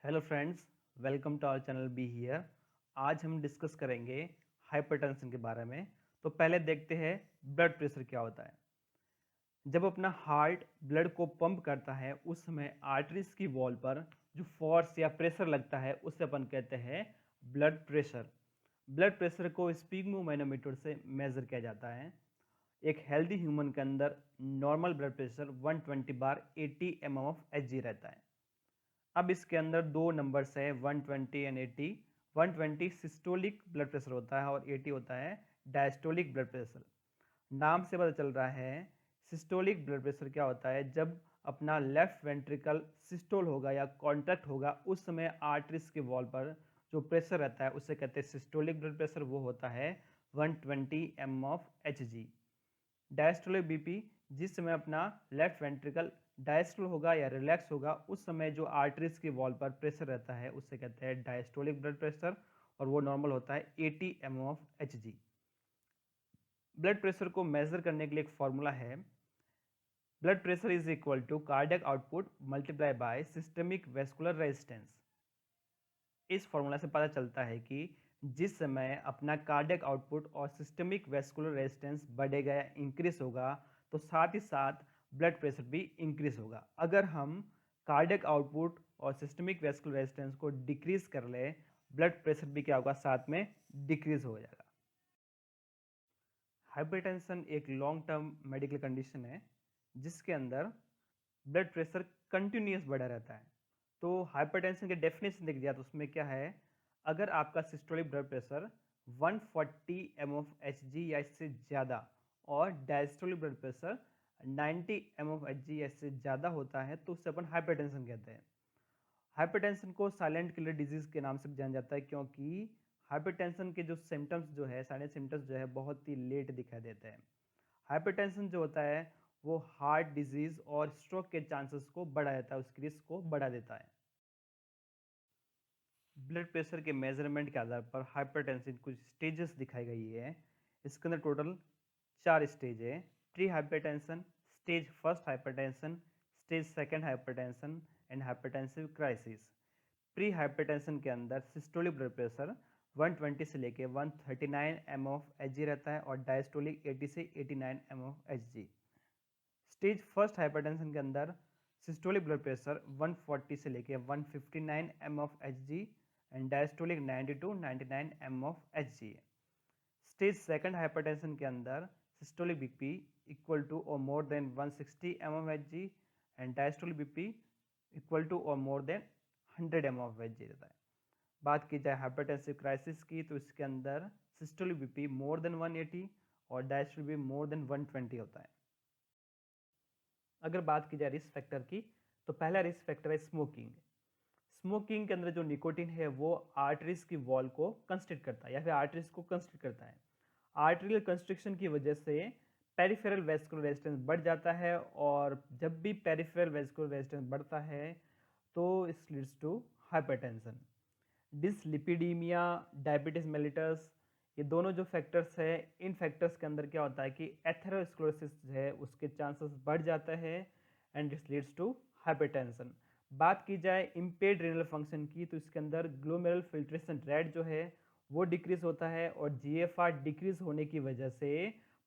Hello friends, welcome to our channel be here. आज हम discuss करेंगे हाइपरटेंशन के बारे में। तो पहले देखते हैं ब्लड प्रेशर क्या होता है। जब अपना हार्ट ब्लड को पंप करता है उस समय आर्टरीज की वॉल पर जो फोर्स या प्रेशर लगता है उसे अपन कहते हैं ब्लड प्रेशर। ब्लड प्रेशर को स्पिग्मोमैनोमीटर से मेजर किया जाता है। एक हेल्दी ह्यूमन के अंदर normal blood pressure 120/80 mm of Hg रहता है। अब इसके अंदर दो नंबर्स है 120 एंड 80। 120 सिस्टोलिक ब्लड प्रेशर होता है और 80 होता है डायस्टोलिक ब्लड प्रेशर। नाम से पता चल रहा है सिस्टोलिक ब्लड प्रेशर क्या होता है। जब अपना लेफ्ट वेंट्रिकल सिस्टोल होगा या कॉन्ट्रैक्ट होगा उस समय आर्टरीज के वॉल पर जो प्रेशर रहता है उसे कहते हैं सिस्टोलिक ब्लड प्रेशर। वो होता है 120 mm of Hg। Diastolic BP जिस समय अपना लेफ्ट वेंट्रिकल डायस्टोल होगा या रिलैक्स होगा उस समय जो आर्टरीज की वॉल पर प्रेशर रहता है उसे कहते हैं डायस्टोलिक ब्लड प्रेशर और वो नॉर्मल होता है 80 mm of Hg। Blood pressure को मेजर करने के लिए एक फॉर्मूला है। Blood pressure is equal to cardiac output multiply by systemic vascular resistance. इस फॉर्मूला से पता चलता है कि जिस समय अपना कार्डियक आउटपुट और सिस्टमिक वेस्कुलर रेजिस्टेंस बढ़ेगा या इंक्रीज होगा तो साथ ही साथ ब्लड प्रेशर भी इंक्रीज होगा। अगर हम कार्डियक आउटपुट और सिस्टमिक वेस्कुलर रेजिस्टेंस को डिक्रीज कर ले ब्लड प्रेशर भी क्या होगा, साथ में डिक्रीज हो जाएगा। हाइपरटेंशन एक लॉन्ग टर्म मेडिकल कंडीशन है जिसके अंदर ब्लड प्रेशर कंटिन्यूस बढ़ा रहता है। तो हाइपरटेंशन के डेफिनेशन देख दिया तो उसमें क्या है, अगर आपका systolic blood pressure 140 mm of Hg या इससे ज़्यादा और diastolic blood pressure 90 mm of Hg या इससे ज़्यादा होता है तो उससे अपन हाइपरटेंशन कहते हैं। हाइपरटेंशन को साइलेंट किलर डिजीज के नाम से भी जाना जाता है क्योंकि हाइपरटेंशन के जो सिम्टम्स जो है साइलेंट सिम्टम्स जो है बहुत ही लेट दिखाई देते हैं। हाइपरटेंशन जो होता है वो हार्ट डिजीज और स्ट्रोक के चांसेस को बढ़ा देता है, उसकी रिस्क को बढ़ा देता है। ब्लड प्रेशर के मेजरमेंट के आधार पर हाइपरटेंशन कुछ स्टेजेस दिखाई गई है। इसके अंदर टोटल 4 स्टेज है। Pre hypertension, stage first hypertension, stage second hypertension and hypertensive crisis. Pre hypertension के अंदर सिस्टोलिक ब्लड प्रेशर 120 से लेके 139 mm ऑफ Hg रहता है और डायस्टोलिक 80 से 89 mm of Hg। Stage first hypertension के अंदर सिस्टोलिक ब्लड प्रेशर 140 से लेके 159 mm of Hg and diastolic 90 to 99 mm of Hg। Stage second hypertension के अंदर सिस्टोलिक बीपी इक्वल टू और more than 160 mm of Hg and diastolic BP equal to और more than 100 mm of Hg रहता है। बात की जाए hypertensive crisis की तो इसके अंदर सिस्टोलिक बीपी मोर देन 180 और डायस्टोलिक बीपी मोर देन 120 होता है। अगर बात की जाए रिस्क फैक्टर की तो पहला रिस्क फैक्टर है स्मोकिंग। स्मोकिंग के अंदर जो निकोटिन है वो आर्टरीज की वॉल को कंस्ट्रिक्ट करता है या फिर आर्टरीज को कंस्ट्रिक्ट करता है। आर्टरियल कंस्ट्रिक्शन की वजह से पेरिफेरल वेस्कुलर रेजिस्टेंस बढ़ जाता है और जब भी पेरिफेरल वेस्कुलर रेजिस्टेंस बढ़ता है तो it's leads to hypertension. Dyslipidemia, diabetes mellitus, ये दोनों जो फैक्टर्स है इन फैक्टर्स के अंदर क्या होता है कि एथेरोस्क्लेरोसिस है उसके चांसेस बढ़ जाता है and this leads to hypertension. बात की जाए इम्पेयर्ड रीनल फंक्शन की तो इसके अंदर ग्लोमेरुलर फिल्ट्रेशन रेट जो है वो डिक्रीज होता है और जीएफआर डिक्रीज होने की वजह से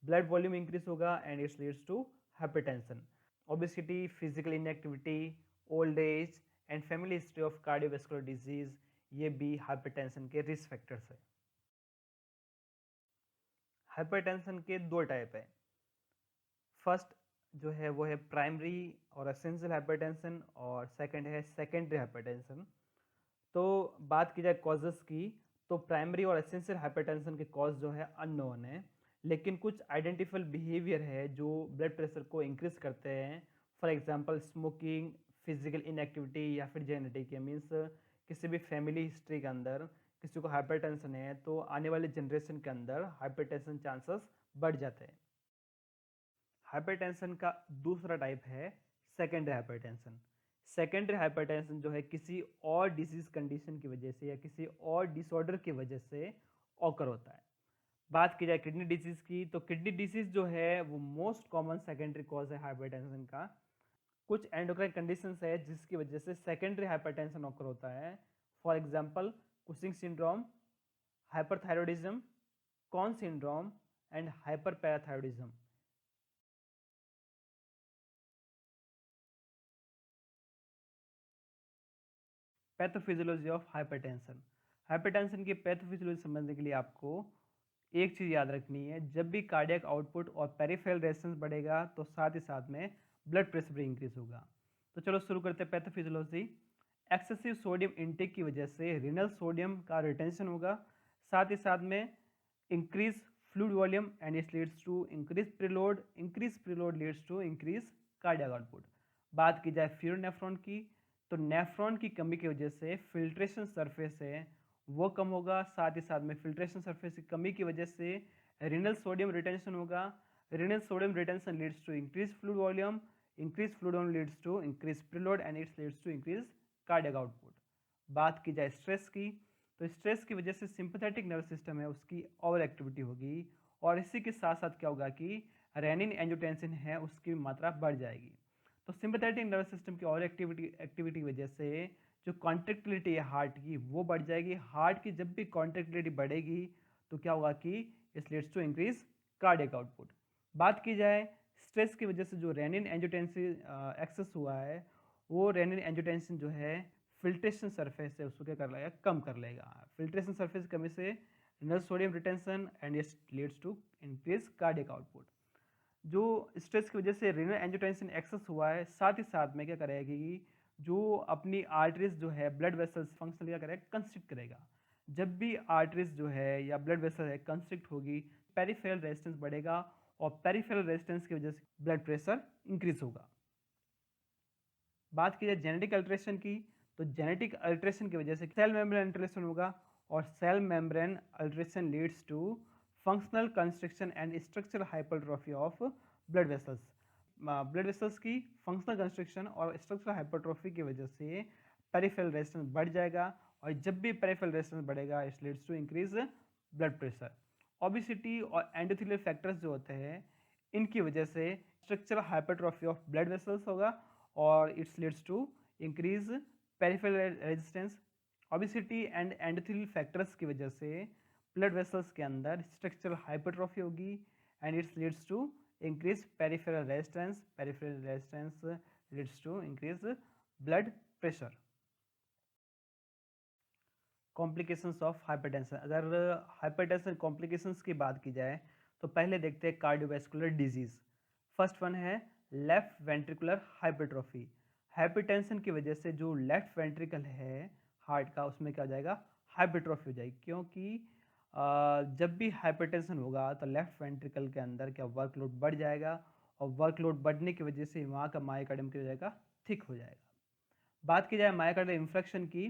ब्लड वॉल्यूम इंक्रीज होगा and it's leads to hypertension. Obesity, physical inactivity, old age and family history of cardiovascular disease ये भी हाइपरटेंशन के रिस्क फैक्टर्स है। हाइपरटेंशन के दो टाइप है। फर्स्ट जो है वो है प्राइमरी और एसेंशियल हाइपरटेंशन और सेकंड है सेकेंडरी हाइपरटेंशन। तो बात की जाए कॉजेस की तो प्राइमरी और एसेंशियल हाइपरटेंशन के कॉज जो है अननोन है, लेकिन कुछ आइडेंटिफाइबल बिहेवियर है जो ब्लड प्रेशर को इंक्रीज करते हैं। For example smoking, physical inactivity या फिर जेनेटिक या मीन्स किसी भी फैमिली हिस्ट्री के अंदर किसी को हाइपरटेंशन है तो आने वाले जनरेशन के अंदर हाइपरटेंशन चांसेस बढ़ जाते हैं। हाइपरटेंशन का दूसरा टाइप है सेकेंडरी हाइपरटेंशन। सेकेंडरी हाइपरटेंशन जो है किसी और डिजीज कंडीशन की वजह से या किसी और डिसऑर्डर की वजह से ऑकर होता है। बात की जाए किडनी डिजीज की तो किडनी डिजीज जो है वो मोस्ट कॉमन सेकेंडरी कॉज है हाइपरटेंशन का। कुछ एंडोक्राइन कंडीशंस है जिसकी वजह से सेकेंडरी हाइपरटेंशन ऑकर होता है। For example Cushing syndrome, hyperthyroidism, Conn syndrome and hyperparathyroidism. Pathophysiology of hypertension. Hypertension की पैथोफिजियोलॉजी समझने के लिए आपको एक चीज़ याद रखनी है, जब भी कार्डियक आउटपुट और पेरिफेरल रेजिस्टेंस बढ़ेगा तो साथ ही साथ में ब्लड प्रेशर भी इंक्रीज होगा। तो चलो शुरू करते हैं पैथोफिजियोलॉजी। एक्सेसिव सोडियम इनटेक की वजह से रिनल सोडियम का रिटेंशन होगा, साथ ही साथ में increase fluid volume and it leads to increase preload leads to increase cardiac output. बात की जाए फ्यूरोनेफ्रॉन की, तो नेफ्रॉन की कमी की वजह से फिल्ट्रेशन सरफेस है वो कम होगा, साथ ही साथ में फिल्ट्रेशन सरफेस की कमी की वजह से रिनल सोडियम रिटेंशन होगा। Renal sodium retention leads to increase fluid volume leads to increase preload and it's leads to increase cardiac output. बात की जाए स्ट्रेस की, तो स्ट्रेस की वजह से सिंपैथेटिक नर्वस सिस्टम है उसकी ओवर एक्टिविटी होगी, और इसी के साथ साथ क्या होगा कि रेनिन एंजियोटेंसिन है उसकी मात्रा बढ़ जाएगी। तो सिंपैथेटिक नर्वस सिस्टम की ओवर एक्टिविटी की वजह से जो कॉन्ट्रेक्टिलिटी है हार्ट की वो बढ़ जाएगी। हार्ट की जब भी कॉन्ट्रेक्टिलिटी बढ़ेगी तो क्या होगा कि it leads to increase cardiac output. बात की जाए स्ट्रेस की वजह से जो रेनिन एंजियोटेंसिन एक्सेस हुआ है, वो रेनिन एंजियोटेंसिन जो है फिल्ट्रेशन सरफेस है उसको क्या कर लेगा, कम कर लेगा। फिल्ट्रेशन सरफेस कमी से renal sodium retention and it leads to increase cardiac output. जो स्ट्रेस की वजह से रिनल एंजियोटेंसिन एक्सेस हुआ है, साथ ही साथ में क्या करेगी, जो अपनी आर्टरीज जो है ब्लड वेसल्स फंक्शन क्या करेगा, कंस्ट्रिक्ट करेगा। जब भी आर्टरीज जो है या ब्लड वेसल है कंस्ट्रिक्ट होगी, पेरिफेरल रेजिस्टेंस बढ़ेगा, और पेरिफेरल रेजिस्टेंस की वजह से ब्लड प्रेशर इंक्रीज होगा। बात की जाए जेनेटिक अल्ट्रेशन की, तो जेनेटिक अल्ट्रेशन की वजह से सेल मेम्ब्रेन अल्ट्रेशन होगा, और cell membrane alteration leads to functional construction and structural hypertrophy of blood vessels. Blood vessels की फंक्शनल कंस्ट्रक्शन और स्ट्रक्चरल हाइपरट्रॉफी की वजह से पेरिफेरल रेजिस्टेंस बढ़ जाएगा, और जब भी पेरिफेरल रेजिस्टेंस बढ़ेगा it leads to increase blood pressure. Obesity और एंडोथेलियल फैक्टर्स जो होते हैं इनकी वजह से structural hypertrophy of blood vessels होगा, और it's leads to increase peripheral resistance. Obesity and endothelial factors की वजह से ब्लड वेसल्स के अंदर स्ट्रक्चरल हाइपरट्रॉफी होगी, and it's leads to increase peripheral resistance leads to increase blood pressure. Complications of hypertension. अगर hypertension complications की बात की जाए तो पहले देखते हैं कार्डियोवैस्कुलर डिजीज। फर्स्ट वन है लेफ्ट वेंट्रिकुलर हाइपरट्रॉफी। हाइपरटेंशन की वजह से जो लेफ्ट वेंट्रिकल है हार्ट का उसमें क्या हो जाएगा, हाइपरट्रॉफी हो जाएगी, क्योंकि जब भी हाइपरटेंशन होगा तो लेफ्ट वेंट्रिकल के अंदर क्या वर्कलोड बढ़ जाएगा, और वर्कलोड बढ़ने की वजह से वहाँ का मायोकार्डियम क्या हो जाएगा, थिक हो जाएगा। बात की जाए मायोकार्डियल इंफ्रेक्शन की,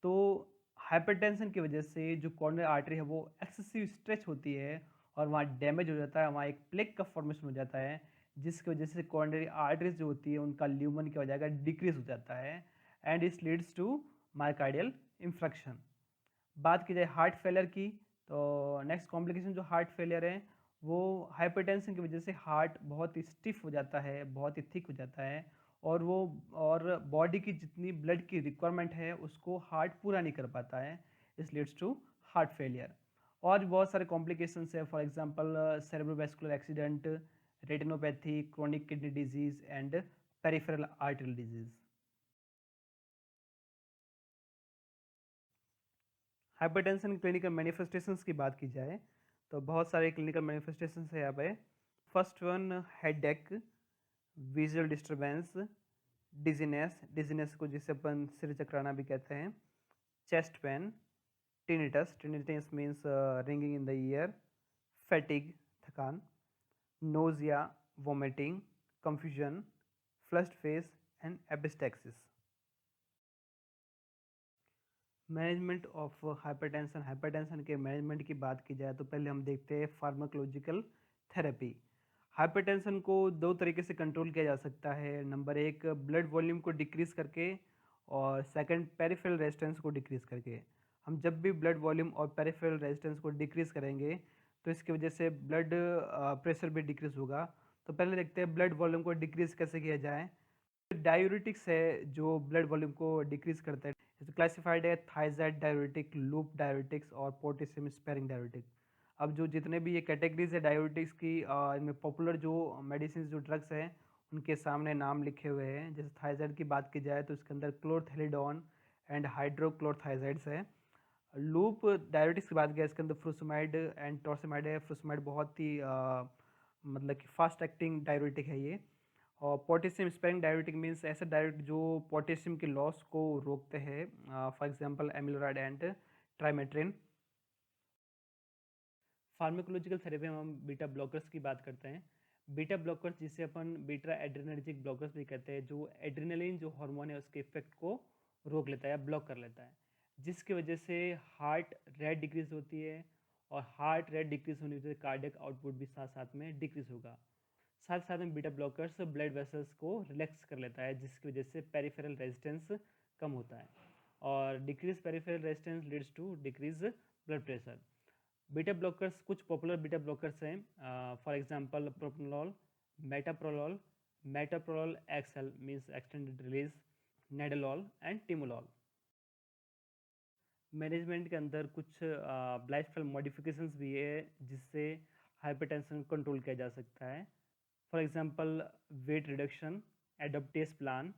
तो हाइपरटेंशन की वजह से जो कॉर्नर आर्टरी है वो एक्सेसिव स्ट्रेच होती है, और वहाँ डैमेज हो जाता है, वहाँ एक प्लेक का फॉर्मेशन हो जाता है, जिसकी वजह से कॉर्नरी आर्टरीज जो होती है उनका ल्यूमन क्या हो जाएगा, डिक्रीज हो जाता है, एंड इस लीड्स टू मायोकार्डियल इंफ्रेक्शन। बात की जाए हार्ट फेलियर की, तो नेक्स्ट कॉम्प्लिकेशन जो हार्ट फेलियर है वो हाइपरटेंशन की वजह से हार्ट बहुत ही स्टिफ हो जाता है, बहुत ही थिक हो जाता है, और बॉडी की जितनी ब्लड की रिक्वायरमेंट है उसको हार्ट पूरा नहीं कर पाता है, इस लीड्स टू हार्ट फेलियर। और भी बहुत सारे कॉम्प्लिकेशंस है, for example cerebrovascular accident, retinopathy, chronic kidney disease and peripheral artery disease. Hypertension clinical manifestations की बात की जाए तो बहुत सारे क्लिनिकल मैनिफेस्टेशंस है यहाँ पे। First one headache, visual disturbance, dizziness को जिसे अपन सिर चकराना भी कहते हैं, chest pain, tinnitus means ringing in the ear, fatigue थकान, nausea, vomiting, confusion, flushed face and epistaxis. Management of hypertension. Hypertension के मैनेजमेंट की बात की जाए तो पहले हम देखते हैं फार्माकोलॉजिकल थेरेपी। हाइपरटेंशन को दो तरीके से कंट्रोल किया जा सकता है। नंबर एक, ब्लड वॉल्यूम को डिक्रीज करके, और सेकंड पेरिफेरल रेजिस्टेंस को डिक्रीज करके। हम जब भी ब्लड वॉल्यूम और पेरिफेरल रेजिस्टेंस को डिक्रीज करेंगे तो इसकी वजह से ब्लड प्रेशर भी डिक्रीज होगा। तो पहले देखते हैं ब्लड वॉल्यूम को डिक्रीज कैसे किया जाए। डायूरेटिक्स है जो ब्लड वॉल्यूम को डिक्रीज करता है, इसे क्लासिफाइड है थायजाइड डायूरेटिक, लूप डायूरेटिक्स और पोटेशियम स्पेरिंग डायूरेटिक। अब जो जितने भी ये कैटेगरीज है डायूरेटिक्स की, इनमें पॉपुलर जो मेडिसिन जो ड्रग्स हैं उनके सामने नाम लिखे हुए हैं। जैसे थायजाइड की बात की जाए तो इसके अंदर क्लोरथेलिडोन एंड हाइड्रोक्लोरथाइजाइड्स है। लूप डायबिटीज़ की बात किया, इसके अंदर फ्रुसमाइड एंड टॉर्सिमाइड है। फ्रुसमाइड बहुत ही मतलब कि फास्ट एक्टिंग डायबिटिक है ये। और पोटेशियम स्पेरिंग डायबिटिक मीन्स ऐसे डायबिट जो पोटेशियम के लॉस को रोकते हैं, for example amiloride and triamterene. Pharmacological therapy में हम बीटा ब्लॉकर्स की बात करते हैं। बीटा ब्लॉकर्स जिसे अपन बीटा एड्रेनर्जिक ब्लॉकर्स भी कहते हैं, जो एड्रेनलिन जो हार्मोन है उसके इफेक्ट को रोक लेता है या ब्लॉक कर लेता है, जिसकी वजह से हार्ट रेट डिक्रीज होती है। और हार्ट रेट डिक्रीज होने की वजह से कार्डियक आउटपुट भी साथ साथ में डिक्रीज होगा। साथ साथ में बीटा ब्लॉकर्स ब्लड वेसल्स को रिलैक्स कर लेता है, जिसकी वजह से पेरिफेरल रेजिस्टेंस कम होता है। और decrease peripheral resistance leads to decrease blood pressure. Beta blockers कुछ पॉपुलर बीटा ब्लॉकर्स हैं, for example propranolol, metoprolol, metoprolol XL means extended release, nadolol and timolol. Management के अंदर कुछ लाइफस्टाइल मॉडिफिकेशंस भी है जिससे हाइपरटेंशन को कंट्रोल किया जा सकता है। For example weight reduction, adopt DASH plan,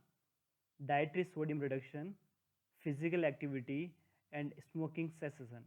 dietary sodium reduction, physical activity and smoking cessation.